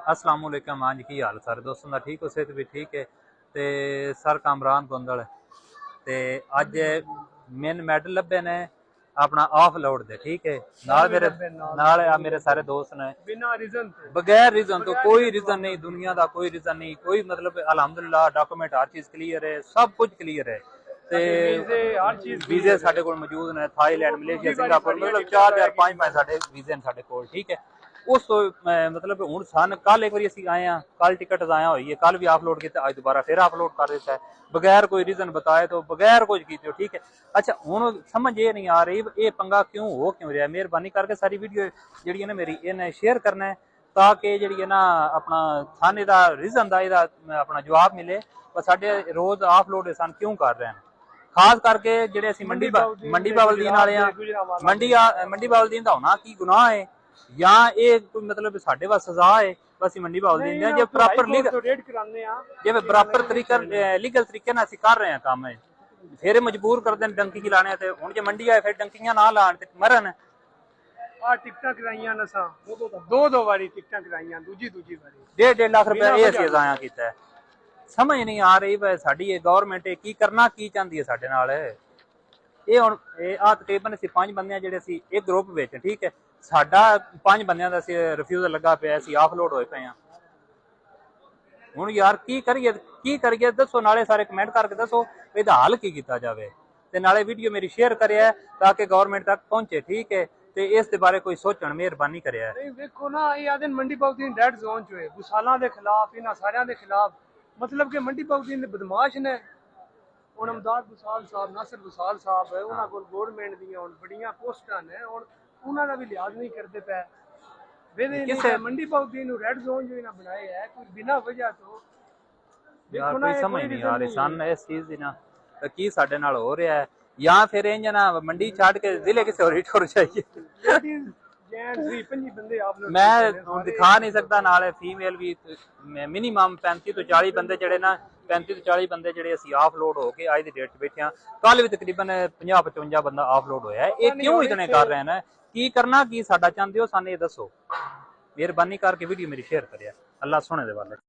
अस्सलाम वालेकुम। हाँ जी, की हाल सारे दोस्तों का ठीक हो? सेहत भी ठीक है। ते सर कामरान गोंदल ते अज मेन मैडल लब्भे ने अपना ऑफ लोड दे, ठीक है। नाल मेरे सारे दोस्त ने बिना रीजन बगैर रीजन तो कोई रीजन नहीं, दुनिया का कोई रीजन नहीं, कोई मतलब अल्हम्दुलिल्लाह डॉक्यूमेंट हर चीज क्लियर है, सब कुछ क्लियर है। वीजे साडे कोल मौजूद ने, थाईलैंड, मलेशिया, सिंगापुर, मतलब 4 5 साडे वीजे ने साडे कोल, ठीक है। उस मतलब हुण सन कल एक बार असीं आए हैं, कल टिकट आया हुई है, कल भी अपलोड किया, अज दोबारा फिर अपलोड कर देता है बगैर कोई रीजन बताए, तो बगैर कुछ किए, ठीक है। अच्छा हुण समझ ये नहीं आ रही ये पंगा क्यों हो क्यों रहा है। मेहरबानी करके सारी वीडियो जी है ना मेरी इन्हें शेयर करना है, ताकि जी है ना अपना सन इहदा रीजन का इहदा अपना जवाब मिले, साडे रोज अपलोड सन क्यों कर रहे हैं। खास करके जेडे असीं मंडी बावलदीन वाले हैं, मंडी बावलदीन का होना की गुनाह है या ये कोई मतलब साडे वास सजा है, बस मंडी बावलदीन दे जे प्रॉपर लीगल प्रॉपर तरीका लीगल तरीके नाल असीं कर रहे हैं काम है, फिर मजबूर करदे ने डंकी लाने ते हुण जे मंडी आए फिर डंकियां ना लाण ते मरन। टिकटां कराइयां नसा दो वारी टिकटां कराइयां, दूजी वारी 1.5 लाख रुपया ये असीं ज़ाया कीता है। समझ नहीं आ रही भाई साडी ये गवर्नमेंट की करना की चाहती है साडे नाल। ये हुण तकरीबन असीं 5 बंदे जेडे असीं एक ग्रुप विच, ठीक है, साडा 5 बंदियां दा रिफ्यूजल लगा पिया, असीं ऑफलोड होए पे हैं। हुण यार की करिए दसो, नाले सारे कमेंट करके दसो इहदा हल की कीता जावे, ते नाले वीडियो मेरी शेयर करिए ताकि गवर्नमेंट तक पहुंचे, ठीक है। ते इस दे बारे कोई सोचण मेहरबानी करिए। देखो ना ये आदन मंडी बाउद्दीन रेड जोन च गुसालां दे खिलाफ, इन्हां सारियां दे खिलाफ, मतलब कि मंडी बाउद्दीन दे बदमाश ने। हुण अमदाद गुसाल साहब, नासिर गुसाल साहब है, उन्हां कोल गवर्नमेंट दियां हुण बड़ियां पोस्टां ने, हुण उन्हां दा भी लिहाज नहीं करदे पे। मंडी बाउद्दीन नूं रेड जोन जो इन्हां बनाया है कोई बिना वजह तो यार कोई समझ नहीं आ रही सन इस चीज की ना की साडे नाल हो रहा है, या फिर इंज ना मंडी छाड़ के जिले किसी और टुर जाइए। मैं दिखा नहीं सकता, नाले फीमेल भी मिनीमम 35 तो 40 बंदे जड़े ना 35 तो 40 बंदे जड़े असीं ऑफलोड होके अज दी डेट च बैठे हैं। कल भी तकरीबन 50 55 बंदा ऑफलोड होया है। ये क्यों इतने कर रहे हैं, की करना की साडा चाहते हो, सानू ये दसो। मेहरबानी करके वीडियो मेरी शेयर करिए। अल्लाह सोने दे वाले।